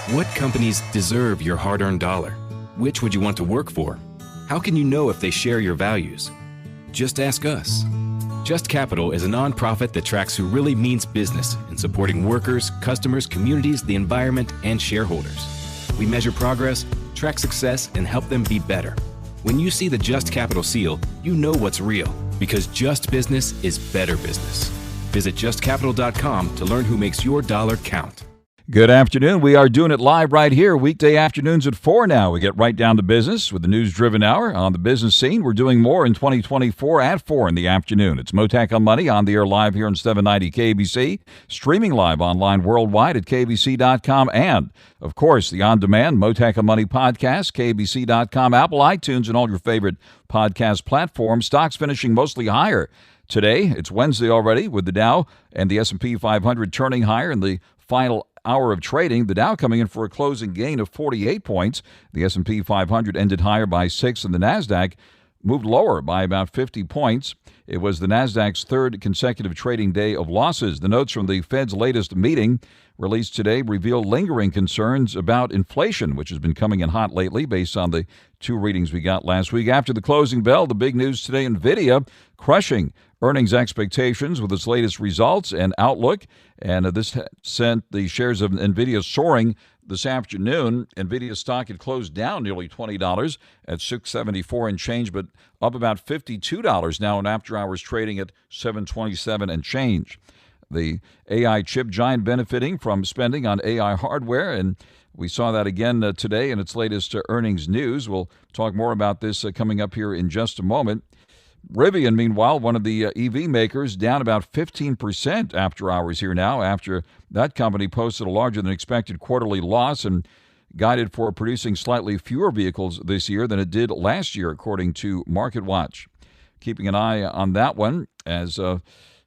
What companies deserve your hard-earned dollar? Which would you want to work for? How can you know if they share your values? Just ask us. Just Capital is a nonprofit that tracks who really means business in supporting workers, customers, communities, the environment, and shareholders. We measure progress, track success, and help them be better. When you see the Just Capital seal, you know what's real, because just business is better business. Visit justcapital.com to learn who makes your dollar count. Good afternoon. We are doing it live right here, weekday afternoons at 4 now. We get right down to business with the news-driven hour on the business scene. We're doing more in 2024 at 4 in the afternoon. It's Mottek On Money on the air live here on 790 KBC, streaming live online worldwide at kbc.com, and, of course, the on-demand Mottek On Money podcast, kbc.com, Apple, iTunes, and all your favorite podcast platforms. Stocks finishing mostly higher today. It's Wednesday already with the Dow and the S&P 500 turning higher in the final hour of trading. The Dow coming in for a closing gain of 48 points. The S&P 500 ended higher by 6, and the Nasdaq moved lower by about 50 points. It was the Nasdaq's third consecutive trading day of losses. The notes from the Fed's latest meeting released today reveal lingering concerns about inflation, which has been coming in hot lately based on the two readings we got last week. After the closing bell, the big news today, NVIDIA crushing earnings expectations with its latest results and outlook, and this sent the shares of NVIDIA soaring this afternoon. NVIDIA stock had closed down nearly $20 at $674 and change, but up about $52 now in after-hours trading at $727 and change. The AI chip giant benefiting from spending on AI hardware, and we saw that again today in its latest earnings news. We'll talk more about this coming up here in just a moment. Rivian, meanwhile, one of the EV makers, down about 15% after hours here now, after that company posted a larger than expected quarterly loss and guided for producing slightly fewer vehicles this year than it did last year, according to MarketWatch. Keeping an eye on that one, as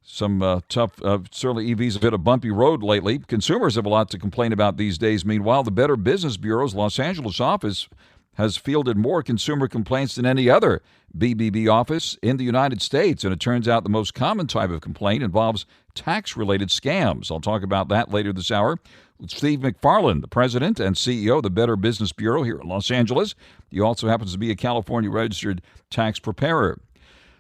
some tough, certainly EVs have hit a bumpy road lately. Consumers have a lot to complain about these days. Meanwhile, the Better Business Bureau's Los Angeles office has fielded more consumer complaints than any other BBB office in the United States. And it turns out the most common type of complaint involves tax-related scams. I'll talk about that later this hour with Steve McFarland, the president and CEO of the Better Business Bureau here in Los Angeles. He also happens to be a California registered tax preparer.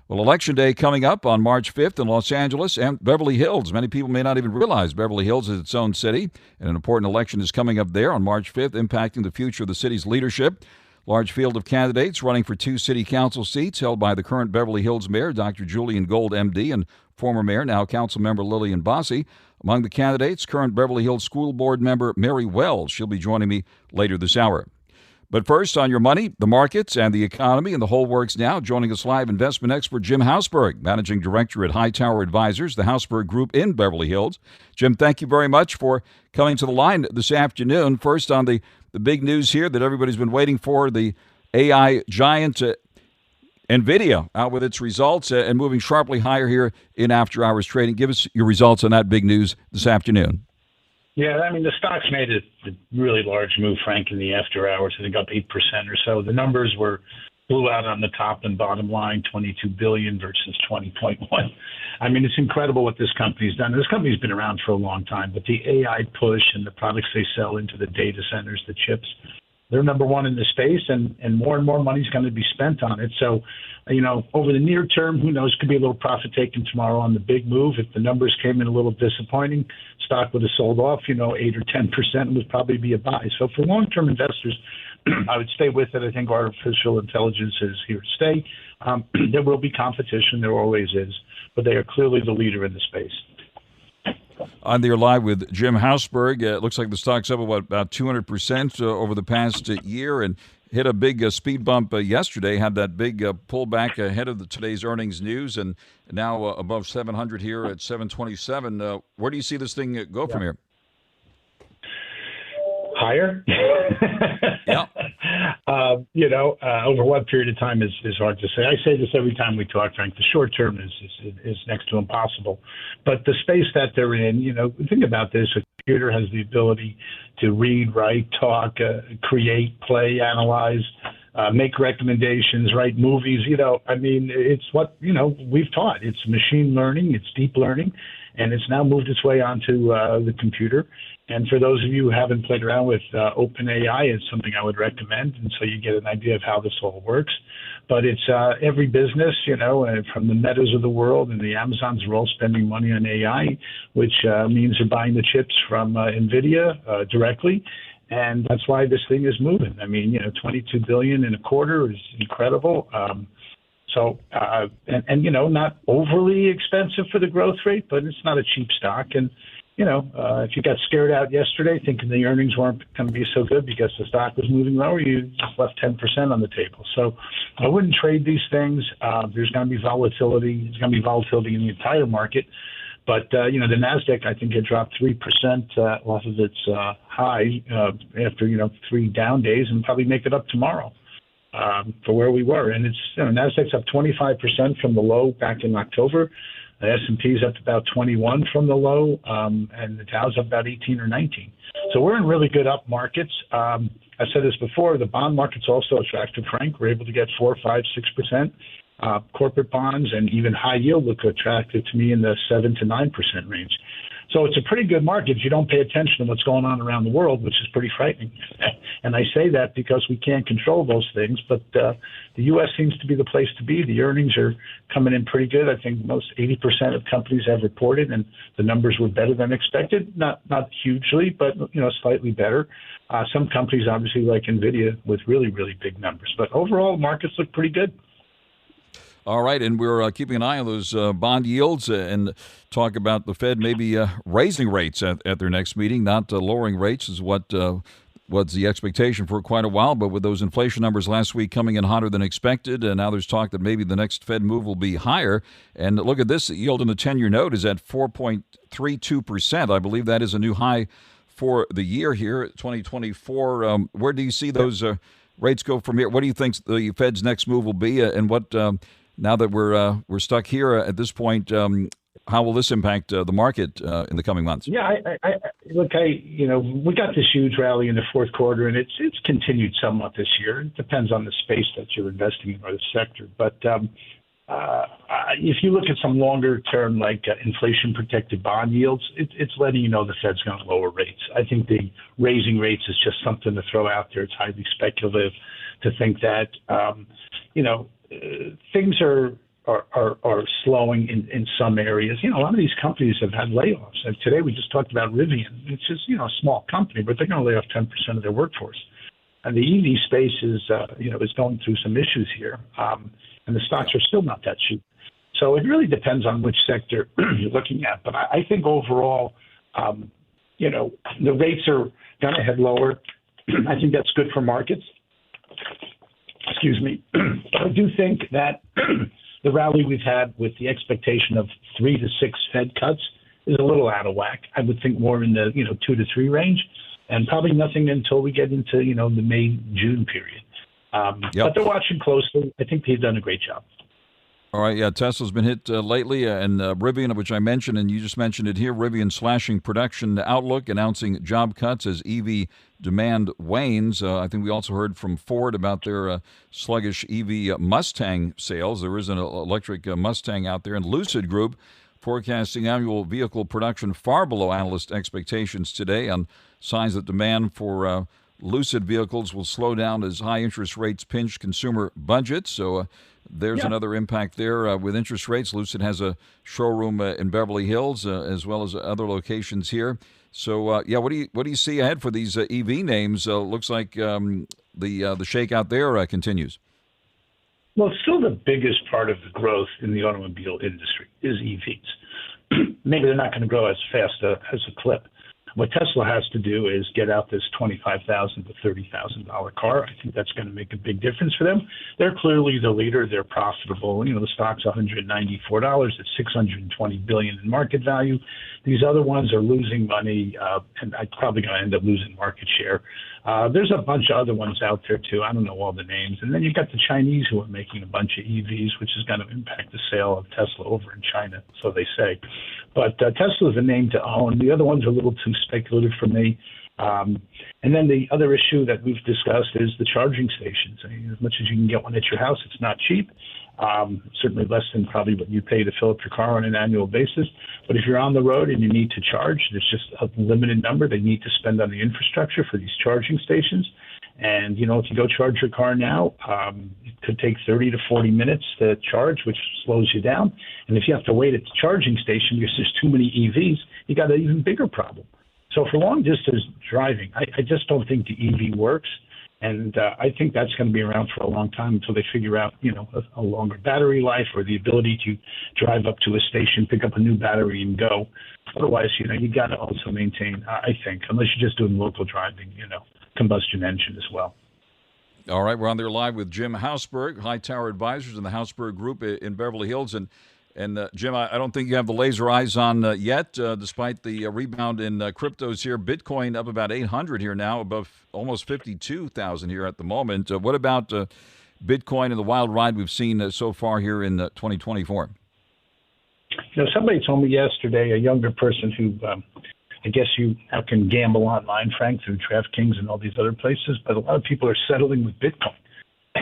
Well, Election Day coming up on March 5th in Los Angeles and Beverly Hills. Many people may not even realize Beverly Hills is its own city, and an important election is coming up there on March 5th, impacting the future of the city's leadership. Large field of candidates running for 2 city council seats held by the current Beverly Hills mayor, Dr. Julian Gold, M.D., and former mayor, now council member Lillian Bosse. Among the candidates, current Beverly Hills School Board member Mary Wells. She'll be joining me later this hour. But first, on your money, the markets, and the economy, and the whole works now. Joining us live, investment expert Jim Hausberg, managing director at Hightower Advisors, the Hausberg Group in Beverly Hills. Jim, thank you very much for coming to the line this afternoon. First, on the big news here that everybody's been waiting for, the AI giant NVIDIA out with its results and moving sharply higher here in after-hours trading. Give us your results on that big news this afternoon. Yeah, I mean, the stock's made a really large move, Frank, in the after hours. I think up 8% or so. The numbers blew out on the top and bottom line, $22 billion versus $20.1. I mean, it's incredible what this company's done. This company's been around for a long time, but the AI push and the products they sell into the data centers, the chips, they're number one in the space, and more money's going to be spent on it. So, over the near term, who knows, could be a little profit taken tomorrow on the big move. If the numbers came in a little disappointing, stock would have sold off, 8 or 10% and would probably be a buy. So for long-term investors, I would stay with it. I think artificial intelligence is here to stay. There will be competition. There always is. But they are clearly the leader in the space. On there live with Jim Hausberg. It looks like the stock's up about 200% over the past year and hit a big speed bump yesterday, had that big pullback ahead of today's earnings news, and now above 700 here at 727. Where do you see this thing go from here? Higher? Yeah. Over what period of time is hard to say. I say this every time we talk, Frank. The short term is next to impossible. But the space that they're in, think about this. A computer has the ability to read, write, talk, create, play, analyze, make recommendations, write movies. I mean, it's what, we've taught. It's machine learning, it's deep learning, and it's now moved its way onto the computer. And for those of you who haven't played around with OpenAI, it's something I would recommend. And so you get an idea of how this all works. But it's every business, from the Metas of the world and the Amazons are all spending money on AI, which means they're buying the chips from NVIDIA directly. And that's why this thing is moving. I mean, $22 billion in a quarter is incredible. Not overly expensive for the growth rate, but it's not a cheap stock. And, if you got scared out yesterday thinking the earnings weren't going to be so good because the stock was moving lower, you just left 10% on the table. So I wouldn't trade these things. There's going to be volatility. There's going to be volatility in the entire market. But, the NASDAQ, I think, had dropped 3% off of its high after, 3 down days, and probably make it up tomorrow for where we were. And it's NASDAQ's up 25% from the low back in October. The S&P's up about 21 from the low, and the Dow's up about 18 or 19. So we're in really good up markets. I said this before, the bond market's also attractive, Frank. We're able to get 4, 5, 6%. Corporate bonds and even high yield look attractive to me in the 7 to 9% range. So it's a pretty good market if you don't pay attention to what's going on around the world, which is pretty frightening. And I say that because we can't control those things, but the U.S. seems to be the place to be. The earnings are coming in pretty good. I think most 80% of companies have reported, and the numbers were better than expected. Not hugely, but slightly better. Some companies, obviously, like NVIDIA, with really, really big numbers. But overall, markets look pretty good. All right, and we're keeping an eye on those bond yields and talk about the Fed maybe raising rates at their next meeting, not lowering rates is what was the expectation for quite a while. But with those inflation numbers last week coming in hotter than expected, and now there's talk that maybe the next Fed move will be higher. And look at this, the yield in the 10-year note is at 4.32%. I believe that is a new high for the year here, 2024. Where do you see those rates go from here? What do you think the Fed's next move will be, and what? Now that we're stuck here at this point, how will this impact the market in the coming months? Yeah, we got this huge rally in the fourth quarter, and it's continued somewhat this year. It depends on the space that you're investing in or the sector. But if you look at some longer term, like inflation-protected bond yields, it's letting you know the Fed's going to lower rates. I think the raising rates is just something to throw out there. It's highly speculative to think that, things are slowing in some areas. A lot of these companies have had layoffs. And today we just talked about Rivian. It's just, a small company, but they're going to lay off 10% of their workforce. And the EV space is going through some issues here. And the stocks are still not that cheap. So it really depends on which sector you're looking at. But I think overall, the rates are going to head lower. I think that's good for markets. Excuse me. But I do think that the rally we've had with the expectation of 3 to 6 Fed cuts is a little out of whack. I would think more in the 2 to 3 range, and probably nothing until we get into the May-June period. But they're watching closely. I think they've done a great job. All right, yeah, Tesla's been hit lately, and Rivian, which I mentioned, and you just mentioned it here, Rivian slashing production outlook, announcing job cuts as EV demand wanes. I think we also heard from Ford about their sluggish EV Mustang sales. There is an electric Mustang out there, and Lucid Group forecasting annual vehicle production far below analyst expectations today on signs that demand for Lucid vehicles will slow down as high interest rates pinch consumer budgets. So there's another impact there with interest rates. Lucid has a showroom in Beverly Hills as well as other locations here. So what do you see ahead for these EV names? Looks like the shakeout there continues. Well, still the biggest part of the growth in the automobile industry is EVs. Maybe they're not going to grow as fast as a clip. What Tesla has to do is get out this $25,000 to $30,000 car. I think that's going to make a big difference for them. They're clearly the leader. They're profitable. The stock's $194. It's $620 billion in market value. These other ones are losing money, and I'm probably going to end up losing market share. There's a bunch of other ones out there too. I don't know all the names. And then you've got the Chinese who are making a bunch of EVs, which is going to impact the sale of Tesla over in China, so they say. But Tesla's a name to own. The other ones are a little too speculative for me. And then the other issue that we've discussed is the charging stations. I mean, as much as you can get one at your house, it's not cheap. Certainly less than probably what you pay to fill up your car on an annual basis. But if you're on the road and you need to charge, there's just a limited number they need to spend on the infrastructure for these charging stations. And, if you go charge your car now, it could take 30 to 40 minutes to charge, which slows you down. And if you have to wait at the charging station because there's too many EVs, you got an even bigger problem. So for long distance driving, I just don't think the EV works. And I think that's going to be around for a long time until they figure out, a longer battery life or the ability to drive up to a station, pick up a new battery and go. Otherwise, you got to also maintain, I think, unless you're just doing local driving, combustion engine as well. All right, we're on there live with Jim Hausberg, High Tower Advisors in the Hausberg Group in Beverly Hills. And Jim, I don't think you have the laser eyes on yet, despite the rebound in cryptos here. Bitcoin up about 800 here now, above almost 52,000 here at the moment. What about Bitcoin and the wild ride we've seen so far here in 2024? Somebody told me yesterday, a younger person who I guess you can gamble online, Frank, through DraftKings and all these other places, but a lot of people are settling with Bitcoin.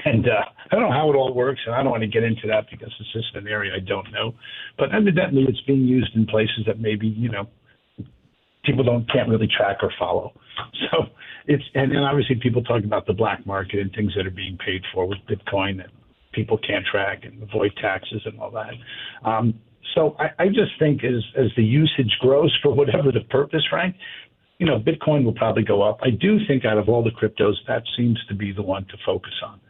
And I don't know how it all works, and I don't want to get into that because it's just an area I don't know. But evidently it's being used in places that maybe, people can't really track or follow. So and obviously people talk about the black market and things that are being paid for with Bitcoin that people can't track and avoid taxes and all that. So I just think as the usage grows for whatever the purpose, Frank, Bitcoin will probably go up. I do think out of all the cryptos, that seems to be the one to focus on.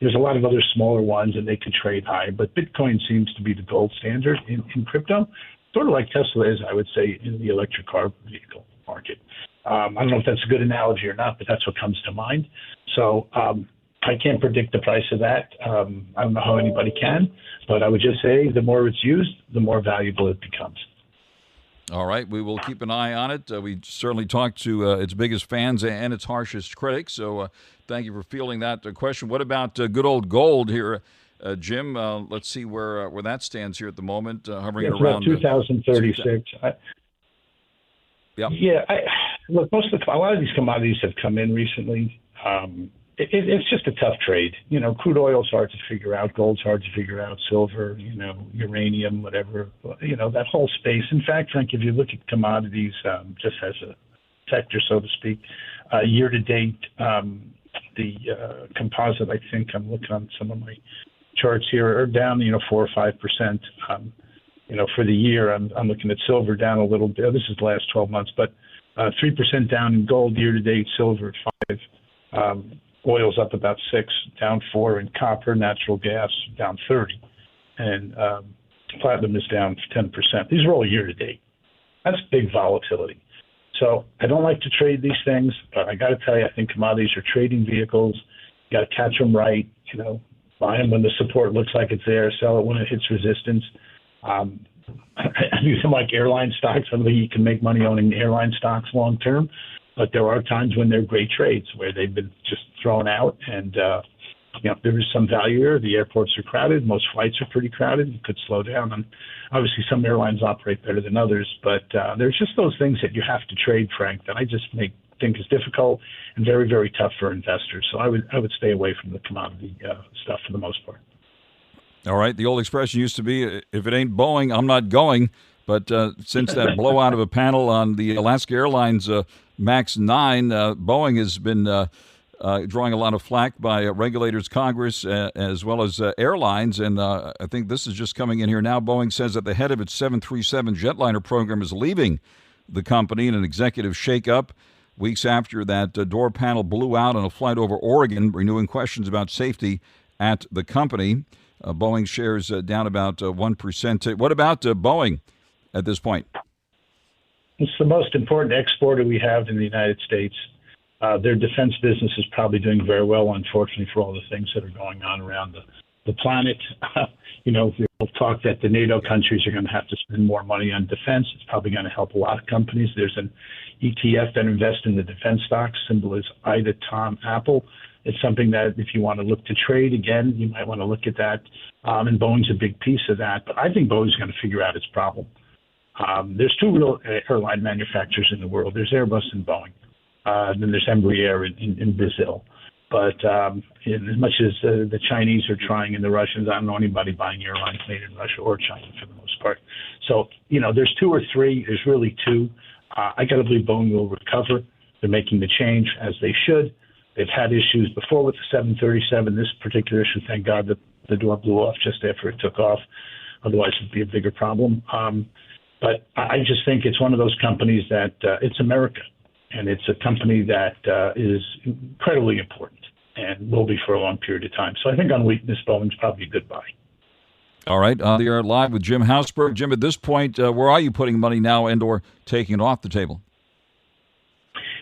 There's a lot of other smaller ones, and they could trade high, but Bitcoin seems to be the gold standard in crypto, sort of like Tesla is, I would say, in the electric car vehicle market. I don't know if that's a good analogy or not, but that's what comes to mind. So I can't predict the price of that. I don't know how anybody can, but I would just say the more it's used, the more valuable it becomes. All right, we will keep an eye on it. We certainly talked to its biggest fans and its harshest critics, so thank you for fielding that question. What about good old gold here, Jim? Let's see where that stands here at the moment, hovering around 2036. Yeah. Look, a lot of these commodities have come in recently. It's just a tough trade. Crude oil's hard to figure out. Gold's hard to figure out. Silver, uranium, whatever, that whole space. In fact, Frank, if you look at commodities just as a sector, so to speak, year to date, the composite, I think I'm looking on some of my charts here, are down, 4 or 5%. For the year, I'm looking at silver down a little bit. This is the last 12 months, but 3% down in gold year to date, silver at 5%. Oil's up about 6%, down 4%, and copper, natural gas, down 30%, and platinum is down 10%. These are all year to date. That's big volatility. So I don't like to trade these things, but I got to tell you, I think commodities are trading vehicles. You got to catch them right. Buy them when the support looks like it's there, sell it when it hits resistance. I do some like airline stocks. I believe you can make money owning airline stocks long term. But there are times when they're great trades where they've been just thrown out and, there is some value here. The airports are crowded. Most flights are pretty crowded. You could slow down. And obviously some airlines operate better than others. But there's just those things that you have to trade, Frank, that I just think is difficult and very, very tough for investors. So I would stay away from the commodity stuff for the most part. All right. The old expression used to be, if it ain't Boeing, I'm not going. But since that blowout of a panel on the Alaska Airlines MAX 9, Boeing has been drawing a lot of flack by regulators, Congress, as well as airlines. And I think this is just coming in here now. Boeing says that the head of its 737 jetliner program is leaving the company in an executive shakeup weeks after that door panel blew out on a flight over Oregon, renewing questions about safety at the company. Boeing shares down about 1%. What about Boeing at this point? It's the most important exporter we have in the United States. Their defense business is probably doing very well, unfortunately, for all the things that are going on around the planet. We'll talk that the NATO countries are going to have to spend more money on defense. It's probably going to help a lot of companies. There's an ETF that invests in the defense stocks. Symbol is IDA Tom Apple. It's something that if you want to look to trade, again, you might want to look at that. And Boeing's a big piece of that. But I think Boeing's going to figure out its problem. There's two real airline manufacturers in the world. There's Airbus and Boeing. Then there's Embraer in Brazil. But as much as the Chinese are trying and the Russians, I don't know anybody buying airlines made in Russia or China for the most part. So, there's two or three. There's really two. I got to believe Boeing will recover. They're making the change as they should. They've had issues before with the 737. This particular issue, thank God, the door blew off just after it took off. Otherwise, it'd be a bigger problem. But I just think it's one of those companies that it's America. And it's a company that is incredibly important and will be for a long period of time. So I think on weakness, Boeing's probably a good buy. All right, on the air live with Jim Hausberg. Jim, at this point, where are you putting money now and or taking it off the table?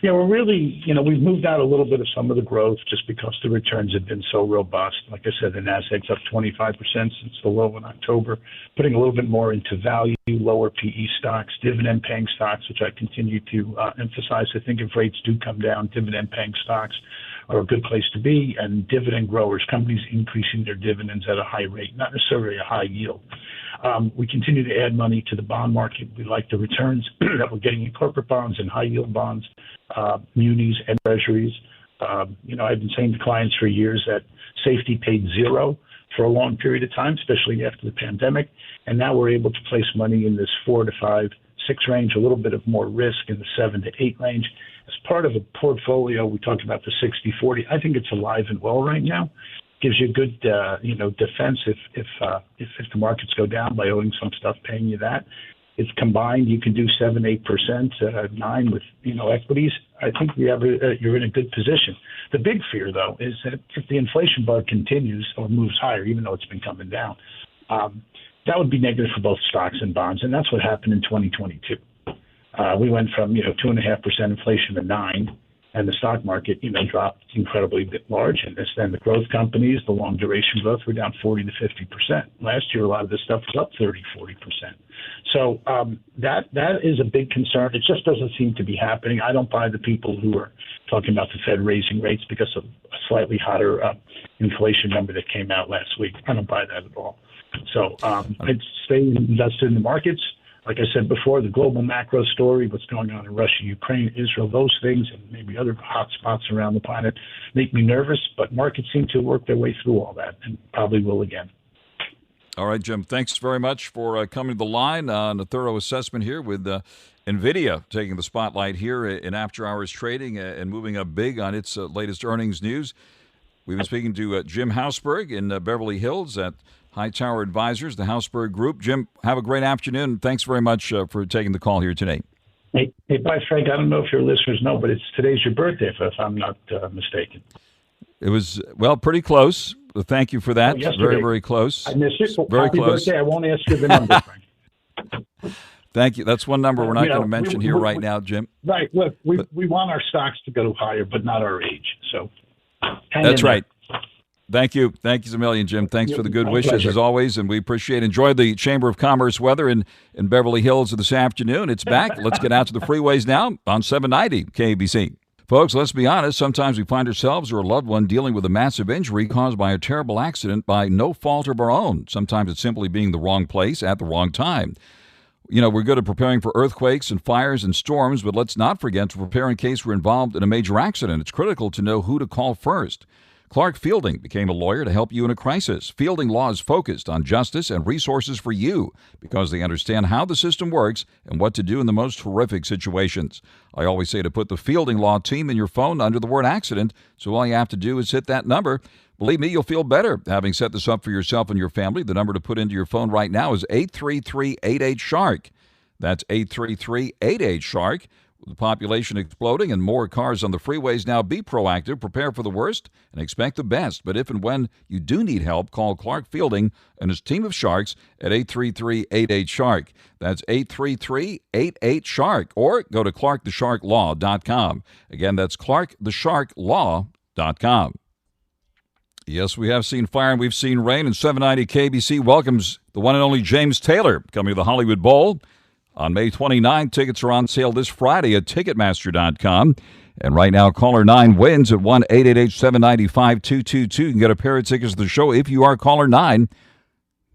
Yeah, we're really, we've moved out a little bit of some of the growth just because the returns have been so robust. Like I said, the Nasdaq's up 25% since the low in October, putting a little bit more into value, lower PE stocks, dividend-paying stocks, which I continue to emphasize. I think if rates do come down, dividend-paying stocks are a good place to be, and dividend growers, companies increasing their dividends at a high rate, not necessarily a high yield. We continue to add money to the bond market. We like the returns that we're getting in corporate bonds and high-yield bonds, munis and treasuries. I've been saying to clients for years that safety paid zero for a long period of time, especially after the pandemic. And now we're able to place money in this 4 to 5, 6 range, a little bit of more risk in the 7 to 8 range. As part of a portfolio, we talked about the 60-40. I think it's alive and well right now. Gives you a good, defense if the markets go down by owning some stuff, paying you that. It's combined. You can do 7-8%, 9% with equities. I think you're in a good position. The big fear, though, is that if the inflation bar continues or moves higher, even though it's been coming down, that would be negative for both stocks and bonds, and that's what happened in 2022. We went from 2.5% inflation to 9%. And the stock market, dropped incredibly large. And then the growth companies, the long duration growth, were down 40 to 50%. Last year, a lot of this stuff was up 30, 40%. So that is a big concern. It just doesn't seem to be happening. I don't buy the people who are talking about the Fed raising rates because of a slightly hotter inflation number that came out last week. I don't buy that at all. So I'd stay invested in the markets. Like I said before, the global macro story, what's going on in Russia, Ukraine, Israel, those things, and maybe other hot spots around the planet make me nervous, but markets seem to work their way through all that and probably will again. All right, Jim, thanks very much for coming to the line on a thorough assessment here with NVIDIA taking the spotlight here in after-hours trading and moving up big on its latest earnings news. We've been speaking to Jim Hausberg in Beverly Hills at Hightower Advisors, the Hausberg Group. Jim, have a great afternoon. Thanks very much for taking the call here today. Hey, bye, Frank. I don't know if your listeners know, but today's your birthday, if I'm not mistaken. It was, pretty close. Thank you for that. Very, very close. I missed it. Very Happy close. Birthday. I won't ask you the number, Frank. Thank you. That's one number we're not going to mention here right now, Jim. Right. Look, we want our stocks to go higher, but not our age. So that's right. Thank you. Thank you a million, Jim. Thanks for the good wishes, as always, and we appreciate it. Enjoy the Chamber of Commerce weather in Beverly Hills this afternoon. It's back. Let's get out to the freeways now on 790 KBC. Folks, let's be honest. Sometimes we find ourselves or a loved one dealing with a massive injury caused by a terrible accident by no fault of our own. Sometimes it's simply being the wrong place at the wrong time. We're good at preparing for earthquakes and fires and storms, but let's not forget to prepare in case we're involved in a major accident. It's critical to know who to call first. Clark Fielding became a lawyer to help you in a crisis. Fielding Law is focused on justice and resources for you because they understand how the system works and what to do in the most horrific situations. I always say to put the Fielding Law team in your phone under the word accident, so all you have to do is hit that number. Believe me, you'll feel better having set this up for yourself and your family. The number to put into your phone right now is 833-88-SHARK. That's 833-88-SHARK. With the population exploding and more cars on the freeways now, be proactive, prepare for the worst, and expect the best. But if and when you do need help, call Clark Fielding and his team of sharks at 833-88-SHARK. That's 833-88-SHARK. Or go to clarkthesharklaw.com. Again, that's clarkthesharklaw.com. Yes, we have seen fire and we've seen rain, and 790 KBC welcomes the one and only James Taylor coming to the Hollywood Bowl. On May 29, tickets are on sale this Friday at Ticketmaster.com. And right now, caller 9 wins at 1-888-795-2222. You can get a pair of tickets to the show if you are caller 9.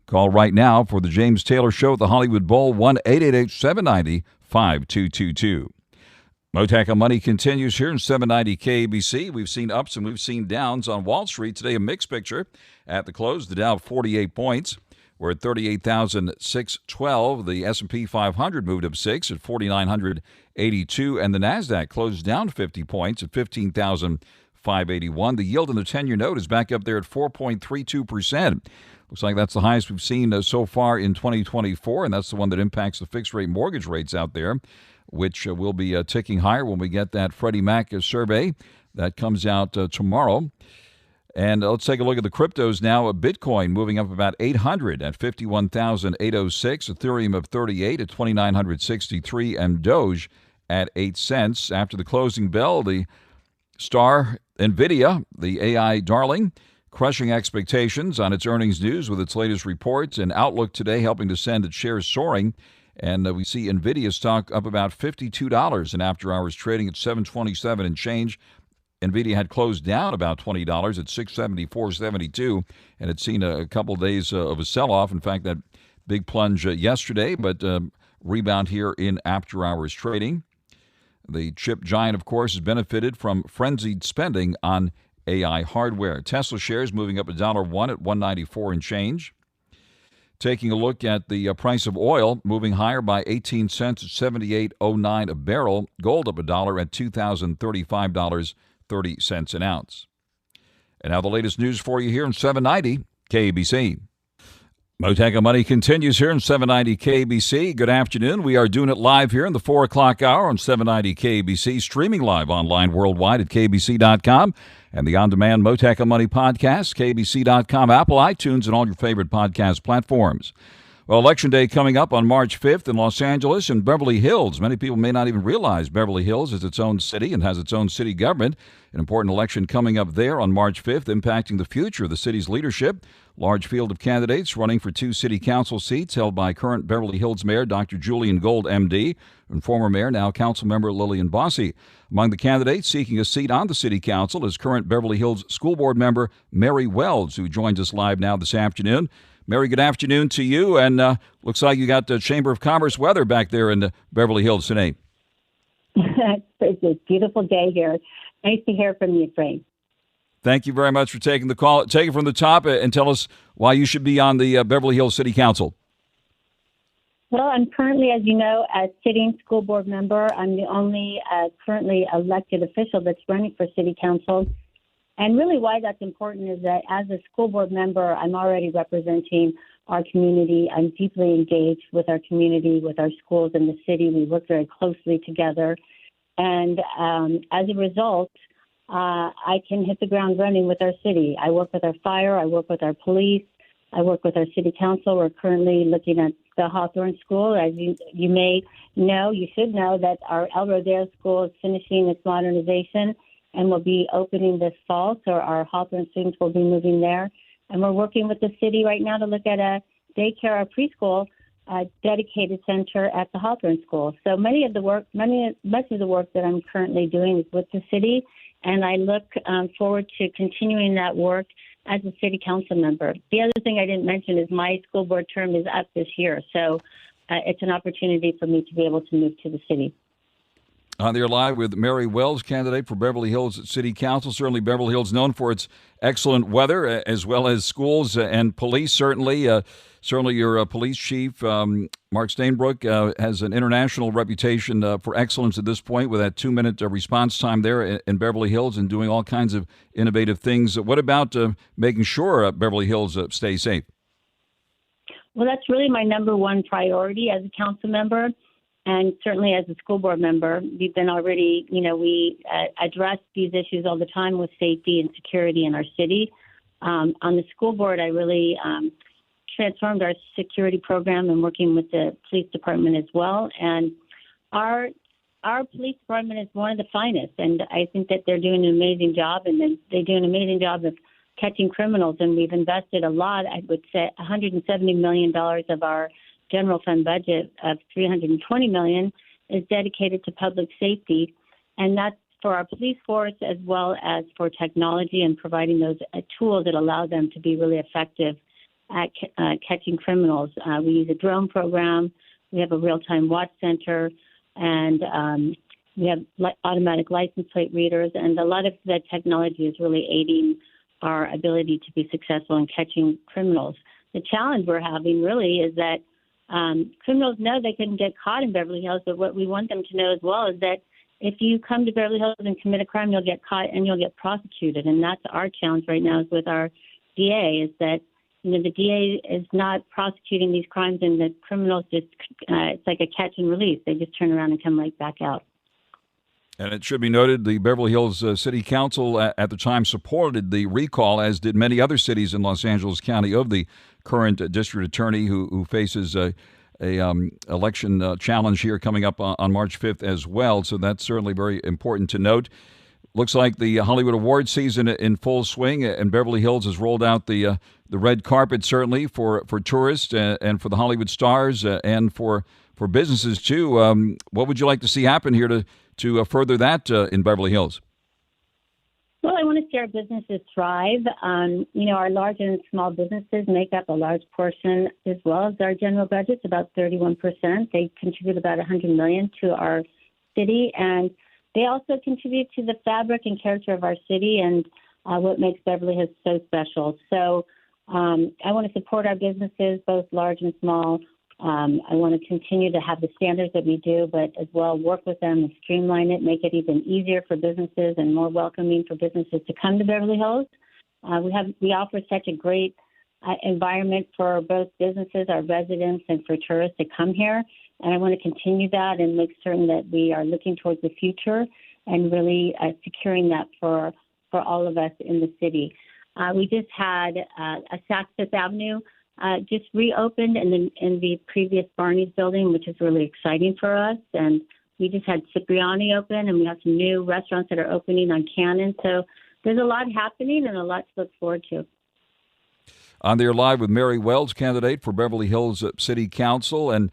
Call right now for the James Taylor Show at the Hollywood Bowl, 1-888-790-5222. Mottek On Money continues here in 790 KABC. We've seen ups and we've seen downs on Wall Street. Today, a mixed picture. At the close, the Dow 48 points. We're at 38,612. The S&P 500 moved up 6 at 4,982. And the NASDAQ closed down 50 points at 15,581. The yield on the 10-year note is back up there at 4.32%. Looks like that's the highest we've seen so far in 2024, and that's the one that impacts the fixed-rate mortgage rates out there, which will be ticking higher when we get that Freddie Mac survey that comes out tomorrow. And let's take a look at the cryptos now. Bitcoin moving up about 800 at 51,806. Ethereum of 38 at 2,963. And Doge at 8 cents. After the closing bell, the star NVIDIA, the AI darling, crushing expectations on its earnings news with its latest reports, and outlook today helping to send its shares soaring. And we see NVIDIA stock up about $52 in after-hours trading at $727 and change. NVIDIA had closed down about $20 at $674.72, and it's seen a couple of days of a sell-off. In fact, that big plunge yesterday, but rebound here in after-hours trading. The chip giant, of course, has benefited from frenzied spending on AI hardware. Tesla shares moving up $1.01 at $194 and change. Taking a look at the price of oil, moving higher by 18 cents at $78.09 a barrel. Gold up $1 at $2,035.30 an ounce. And now the latest news for you here in 790 KABC. Mottek On Money continues here in 790 KABC. Good afternoon. We are doing it live here in the 4 o'clock hour on 790 KABC, streaming live online worldwide at kbc.com and the on-demand Mottek On Money podcast, kbc.com, Apple, iTunes, and all your favorite podcast platforms. Well, Election Day coming up on March 5th in Los Angeles and Beverly Hills. Many people may not even realize Beverly Hills is its own city and has its own city government. An important election coming up there on March 5th, impacting the future of the city's leadership. Large field of candidates running for 2 city council seats held by current Beverly Hills Mayor Dr. Julian Gold, M.D., and former mayor, now council member Lillian Bosse. Among the candidates seeking a seat on the city council is current Beverly Hills School Board member Mary Wells, who joins us live now this afternoon. Mary, good afternoon to you, and looks like you got the Chamber of Commerce weather back there in Beverly Hills today. It's a beautiful day here. Nice to hear from you, Frank. Thank you very much for taking the call. Take it from the top and tell us why you should be on the Beverly Hills City Council. Well, I'm currently, as you know, a sitting school board member. I'm the only currently elected official that's running for city council. And really why that's important is that as a school board member, I'm already representing our community. I'm deeply engaged with our community, with our schools in the city. We work very closely together. And as a result, I can hit the ground running with our city. I work with our fire. I work with our police. I work with our city council. We're currently looking at the Hawthorne School. As you may know, you should know that our El Rodeo School is finishing its modernization and will be opening this fall. So our Hawthorne students will be moving there. And we're working with the city right now to look at a daycare or preschool dedicated center at the Hawthorne School. So much of the work that I'm currently doing is with the city, and I look forward to continuing that work as a city council member. The other thing I didn't mention is my school board term is up this year, so it's an opportunity for me to be able to move to the city. On there live with Mary Wells, candidate for Beverly Hills City Council. Certainly Beverly Hills known for its excellent weather as well as schools and police. Certainly your police chief, Mark Stainbrook, has an international reputation for excellence at this point with that 2-minute response time there in Beverly Hills and doing all kinds of innovative things. What about making sure Beverly Hills stays safe? Well, that's really my number one priority as a council member. And certainly as a school board member, we've been already, we address these issues all the time with safety and security in our city. On the school board, I really transformed our security program and working with the police department as well. And our police department is one of the finest, and I think that they're doing an amazing job, and they do an amazing job of catching criminals. And we've invested a lot, I would say $170 million of our general fund budget of $320 million is dedicated to public safety, and that's for our police force as well as for technology and providing those tools that allow them to be really effective at catching criminals. We use a drone program. We have a real-time watch center, and we have automatic license plate readers, and a lot of the technology is really aiding our ability to be successful in catching criminals. The challenge we're having really is that criminals know they can get caught in Beverly Hills, but what we want them to know as well is that if you come to Beverly Hills and commit a crime, you'll get caught and you'll get prosecuted. And that's our challenge right now is with our DA, is that the DA is not prosecuting these crimes, and the criminals just it's like a catch and release. They just turn around and come right back out. And it should be noted, the Beverly Hills City Council at the time supported the recall, as did many other cities in Los Angeles County, of the current district attorney who faces a election challenge here coming up on March 5th as well. So that's certainly very important to note. Looks like the Hollywood Awards season in full swing, and Beverly Hills has rolled out the red carpet, certainly for tourists and for the Hollywood stars and for businesses too. What would you like to see happen here to further that in Beverly Hills? Well, I want to see our businesses thrive. Our large and small businesses make up a large portion, as well as our general budget's about 31%. They contribute about $100 million to our city, and they also contribute to the fabric and character of our city and what makes Beverly Hills so special. So I want to support our businesses, both large and small. I want to continue to have the standards that we do, but as well work with them and streamline it, make it even easier for businesses and more welcoming for businesses to come to Beverly Hills. We offer such a great environment for both businesses, our residents, and for tourists to come here. And I want to continue that and make certain that we are looking towards the future and really securing that for all of us in the city. We just had a Saks Fifth Avenue just reopened in the previous Barney's building, which is really exciting for us. And we just had Cipriani open, and we have some new restaurants that are opening on Cannon. So there's a lot happening and a lot to look forward to. On there live with Mary Wells, candidate for Beverly Hills City Council, and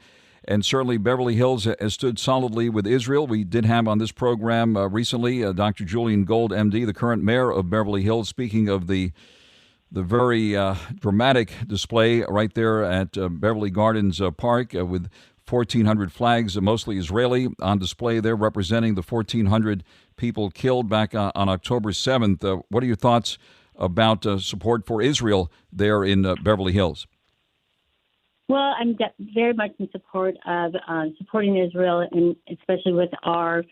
certainly Beverly Hills has stood solidly with Israel. We did have on this program recently Dr. Julian Gold, MD, the current mayor of Beverly Hills, speaking of the very dramatic display right there at Beverly Gardens Park with 1,400 flags, mostly Israeli, on display there representing the 1,400 people killed back on October 7th. What are your thoughts about support for Israel there in Beverly Hills? Well, I'm very much in support of supporting Israel, and especially with our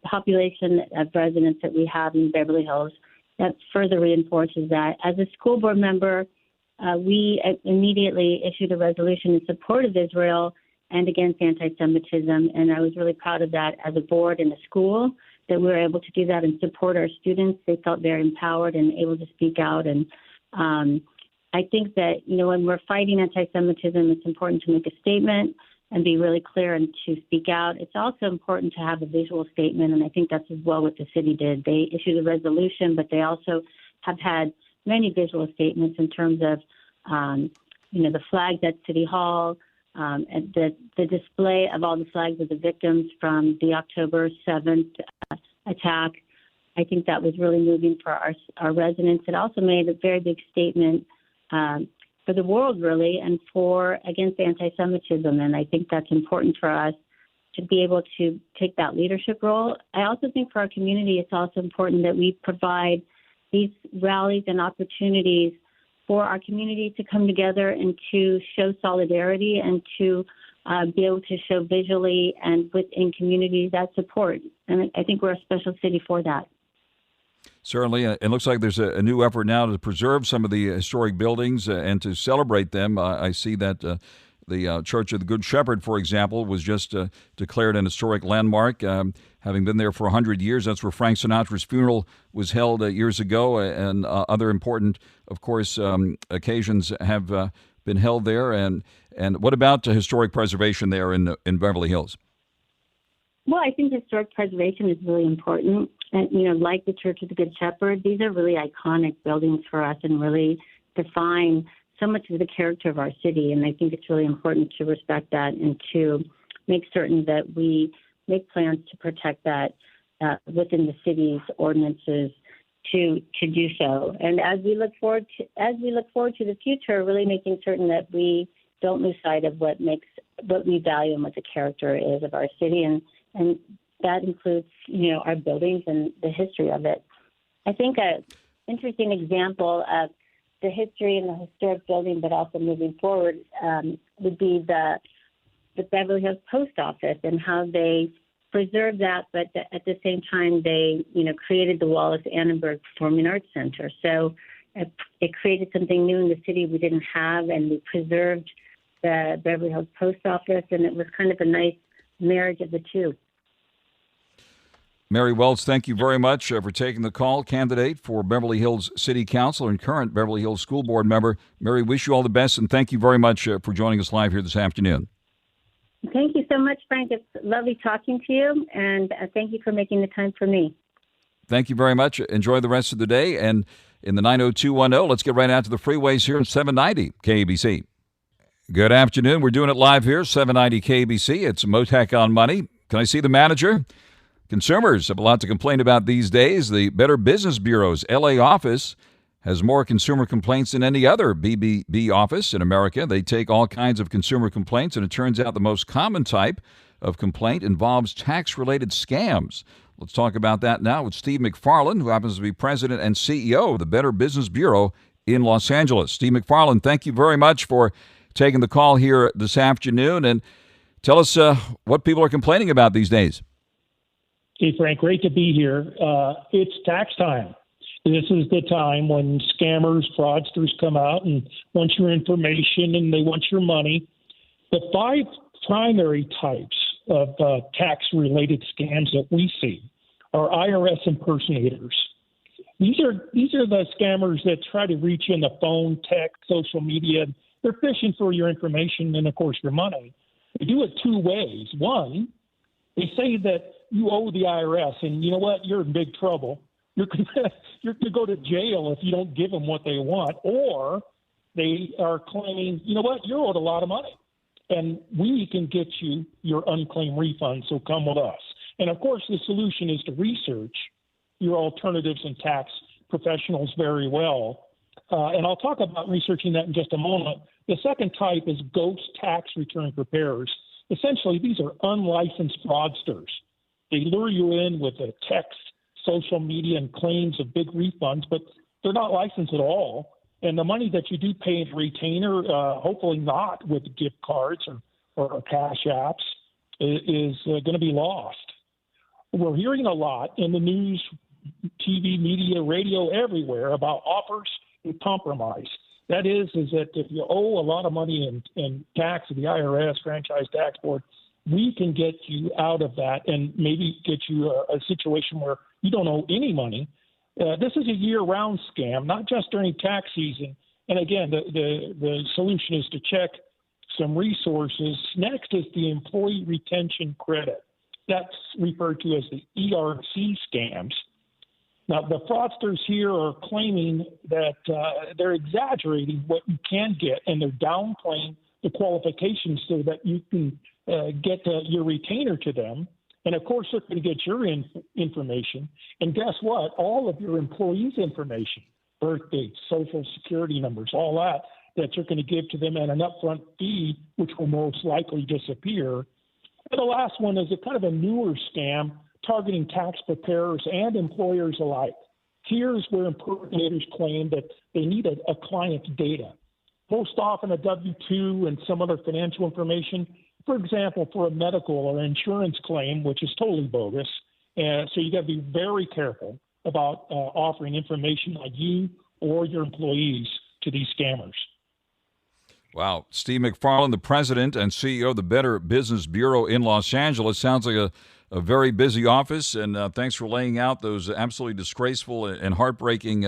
population of residents that we have in Beverly Hills. That further reinforces that. As a school board member, we immediately issued a resolution in support of Israel and against anti-Semitism, and I was really proud of that as a board and a school, that we were able to do that and support our students. They felt very empowered and able to speak out. And I think that, when we're fighting anti-Semitism, it's important to make a statement and be really clear and to speak out. It's also important to have a visual statement, and I think that's as well what the city did. They issued a resolution, but they also have had many visual statements in terms of, the flags at City Hall, and the display of all the flags of the victims from the October 7th attack. I think that was really moving for our residents. It also made a very big statement for the world, really, and against anti-Semitism. And I think that's important for us to be able to take that leadership role. I also think for our community, it's also important that we provide these rallies and opportunities for our community to come together and to show solidarity and to be able to show visually and within communities that support. And I think we're a special city for that. Certainly. It looks like there's a new effort now to preserve some of the historic buildings and to celebrate them. I see that the Church of the Good Shepherd, for example, was just declared an historic landmark, having been there for 100 years. That's where Frank Sinatra's funeral was held years ago, and other important, of course, occasions have been held there. And what about historic preservation there in Beverly Hills? Well, I think historic preservation is really important. And, like the Church of the Good Shepherd, these are really iconic buildings for us and really define so much of the character of our city. And I think it's really important to respect that and to make certain that we make plans to protect that within the city's ordinances to do so. And as we look forward to the future, really making certain that we don't lose sight of what we value and what the character is of our city, and that includes our buildings and the history of it. I think an interesting example of the history and the historic building, but also moving forward, would be the Beverly Hills Post Office and how they preserved that, but at the same time they created the Wallace Annenberg Performing Arts Center. So it created something new in the city we didn't have, and we preserved the Beverly Hills Post Office, and it was kind of a nice marriage of the two. Mary Welch, thank you very much for taking the call. Candidate for Beverly Hills City Council and current Beverly Hills School Board member. Mary, wish you all the best, and thank you very much for joining us live here this afternoon. Thank you so much, Frank. It's lovely talking to you, and thank you for making the time for me. Thank you very much. Enjoy the rest of the day. And in the 90210, let's get right out to the freeways here at 790 KABC. Good afternoon. We're doing it live here, 790 KABC. It's Mottek On Money. Can I see the manager? Consumers have a lot to complain about these days. The Better Business Bureau's LA office has more consumer complaints than any other BBB office in America. They take all kinds of consumer complaints, and it turns out the most common type of complaint involves tax-related scams. Let's talk about that now with Steve McFarland, who happens to be president and CEO of the Better Business Bureau in Los Angeles. Steve McFarland, thank you very much for taking the call here this afternoon, and tell us what people are complaining about these days. Hey, Frank, great to be here. It's tax time. This is the time when scammers, fraudsters come out and want your information and they want your money. The 5 primary types of tax-related scams that we see are IRS impersonators. These are the scammers that try to reach you on the phone, text, social media. They're fishing for your information and, of course, your money. They do it 2 ways. One, they say that you owe the IRS, and you know what? You're in big trouble. You're going to go to jail if you don't give them what they want. Or they are claiming, you know what? You're owed a lot of money, and we can get you your unclaimed refund, so come with us. And, of course, the solution is to research your alternatives and tax professionals very well. And I'll talk about researching that in just a moment. The second type is ghost tax return preparers. Essentially, these are unlicensed fraudsters. They lure you in with a text, social media, and claims of big refunds, but they're not licensed at all. And the money that you do pay in retainer, hopefully not with gift cards or cash apps, is going to be lost. We're hearing a lot in the news, TV, media, radio, everywhere about offers and compromise. That is that if you owe a lot of money in tax to the IRS, Franchise Tax Board, we can get you out of that and maybe get you a situation where you don't owe any money. This is a year-round scam, not just during tax season. And again, the solution is to check some resources. Next is the Employee Retention Credit. That's referred to as the ERC scams. Now, the fraudsters here are claiming that they're exaggerating what you can get, and they're downplaying the qualifications so that you can get your retainer to them. And, of course, they're going to get your information. And guess what? All of your employees' information, birth dates, social security numbers, all that you're going to give to them at an upfront fee, which will most likely disappear. And the last one is a kind of a newer scam targeting tax preparers and employers alike. Here's where impersonators claim that they need a client's data. Most often a W-2 and some other financial information, for example, for a medical or insurance claim, which is totally bogus. And so you got to be very careful about offering information like you or your employees to these scammers. Wow. Steve McFarland, the president and CEO of the Better Business Bureau in Los Angeles. Sounds like a very busy office, and thanks for laying out those absolutely disgraceful and heartbreaking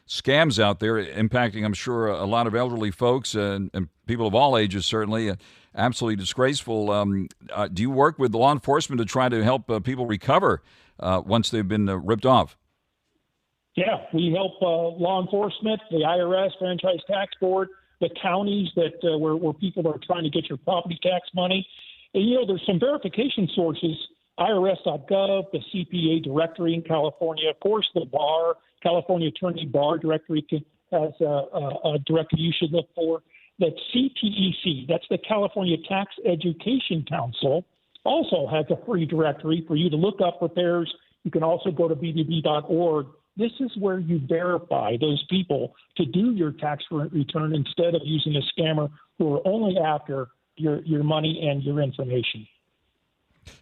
scams out there, impacting, I'm sure, a lot of elderly folks and people of all ages, certainly. Absolutely disgraceful. Do you work with law enforcement to try to help people recover once they've been ripped off? Yeah, we help law enforcement, the IRS, Franchise Tax Board, the counties that where people are trying to get your property tax money. And, there's some verification sources IRS.gov, the CPA directory in California, of course, the bar, California Attorney Bar Directory has a directory you should look for. The CTEC, that's the California Tax Education Council, also has a free directory for you to look up repairs. You can also go to bbb.org. This is where you verify those people to do your tax return instead of using a scammer who are only after your money and your information.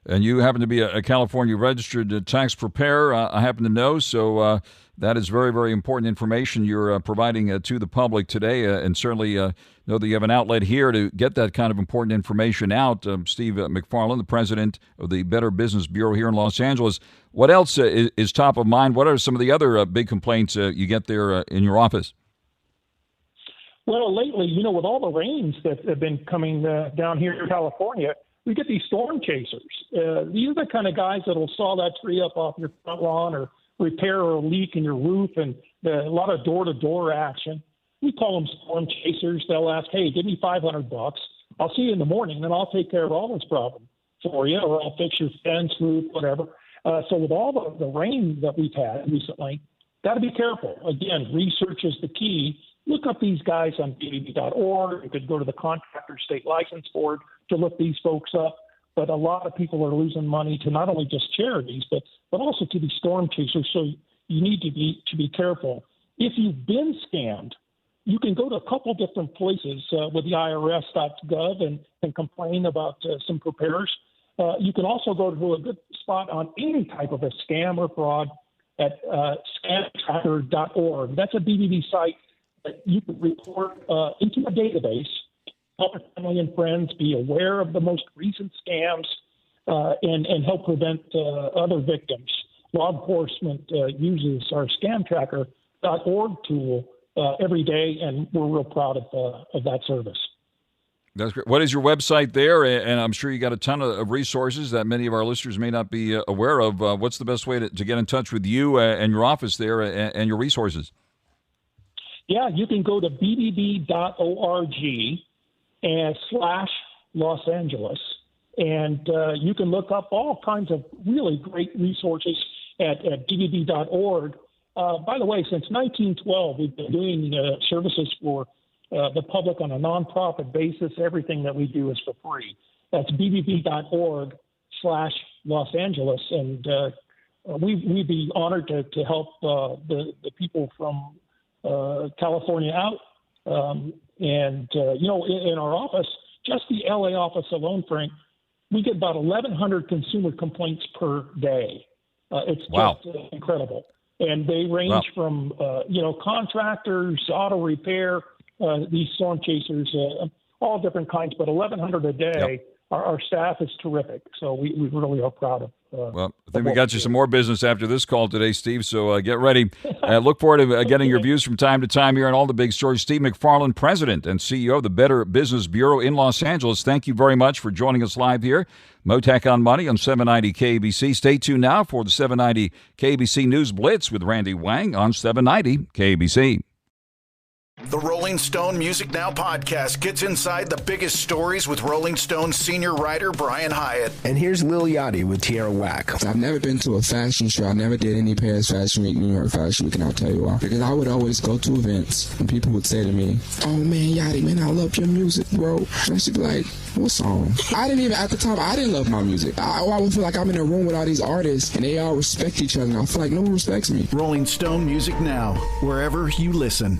And you happen to be a California registered tax preparer, I happen to know, so that is very, very important information you're providing to the public today, and certainly know that you have an outlet here to get that kind of important information out. Steve McFarland, the president of the Better Business Bureau here in Los Angeles. What else is top of mind? What are some of the other big complaints you get there in your office? Well, lately, with all the rains that have been coming down here in California, we get these storm chasers. These are the kind of guys that will saw that tree up off your front lawn or repair a leak in your roof, and a lot of door-to-door action. We call them storm chasers. They'll ask, hey, give me $500. I'll see you in the morning, and I'll take care of all this problem for you, or I'll fix your fence, roof, whatever. So with all the rain that we've had recently, got to be careful. Again, research is the key. Look up these guys on bbb.org. You could go to the Contractor State License Board to look these folks up. But a lot of people are losing money to not only just charities, but also to these storm chasers. So you need to be careful. If you've been scammed, you can go to a couple different places with the IRS.gov and complain about some preparers. You can also go to a good spot on any type of a scam or fraud at scamtracker.org. That's a BBB site that you can report into a database, help your family and friends be aware of the most recent scams, and help prevent other victims. Law enforcement uses our scamtracker.org tool every day, and we're real proud of that service. That's great. What is your website there? And I'm sure you got a ton of resources that many of our listeners may not be aware of. What's the best way to get in touch with you and your office there and your resources? Yeah, you can go to bbb.org /Los Angeles, and you can look up all kinds of really great resources at bbb.org. By the way, since 1912, we've been doing services for the public on a nonprofit basis. Everything that we do is for free. That's bbb.org /Los Angeles, and we'd be honored to help the people from California out. In our office, just the LA office alone, Frank, we get about 1,100 consumer complaints per day. It's just incredible. And they range from, contractors, auto repair, these storm chasers, all different kinds, but 1,100 a day. Yep. Our staff is terrific, so we really are proud of. Well, I think we got you some more business after this call today, Steve, so get ready. Look forward to getting your views from time to time here on all the big stories. Steve McFarland, President and CEO of the Better Business Bureau in Los Angeles, thank you very much for joining us live here. Mottek on Money on 790 KBC. Stay tuned now for the 790 KBC News Blitz with Randy Wang on 790 KBC. The Rolling Stone Music Now podcast gets inside the biggest stories with Rolling Stone senior writer Brian Hyatt. And here's Lil Yachty with Tierra Whack. I've never been to a fashion show. I never did any Paris Fashion Week, New York Fashion Week, and I'll tell you why. Because I would always go to events and people would say to me, oh man, Yachty, man, I love your music, bro. And I should be like, what song? At the time, I didn't love my music. I would feel like I'm in a room with all these artists and they all respect each other, and I feel like no one respects me. Rolling Stone Music Now, wherever you listen.